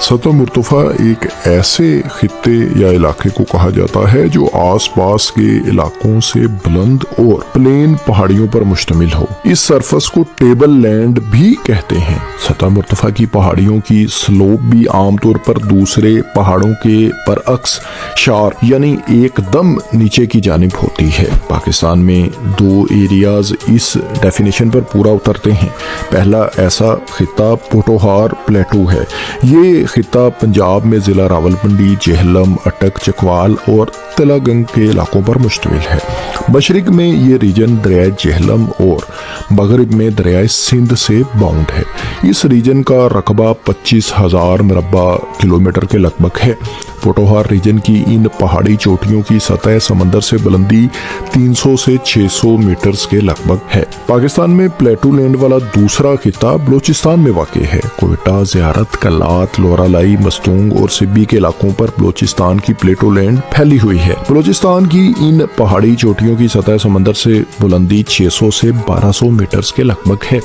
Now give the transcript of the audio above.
सतह मुर्तफा एक ऐसे खित्ते या इलाके को कहा जाता है जो आस पास के इलाकों से बुलंद और प्लेन पहाड़ियों पर मुश्तमिल हो। इस सरफेस को टेबल लैंड भी कहते हैं। सतह मुर्तफा की पहाड़ियों की स्लोप भी आमतौर पर दूसरे पहाड़ों के बरअक्स शार्प यानी एकदम नीचे की जानिब होती है। पाकिस्तान में दो एरियाज इस डेफिनेशन पर पूरा उतरते हैं। पहला ऐसा खित्ता पोटोहार प्लेटू है। ये खित्ता पंजाब में जिला रावलपिंडी, जेहलम, अटक, चकवाल और तिलागंग के इलाकों पर मुश्तमिल है। मशरिक में ये रीजन दरियाए जेहलम और मगरिब में दरियाए सिंध से बाउंड है। इस रीजन का रकबा 25,000 मुरब्बा किलोमीटर के लगभग है। पोटोहार रीजन की इन पहाड़ी चोटियों की सतह समंदर से बुलंदी 300 से 600 मीटर्स के लगभग है। पाकिस्तान में प्लेटू लैंड वाला दूसरा खित्ता बलोचिस्तान में वाक़ है। कोयटा, ज़ियारत, कल्लात, लोरालाई, मस्तूंग और सिब्बी के इलाकों पर बलोचिस्तान की प्लेटू लैंड फैली हुई है। बलोचिस्तान की इन पहाड़ी चोटियों की सतह समंदर से बुलंदी 600 से 1200 मीटर्स के लगभग है।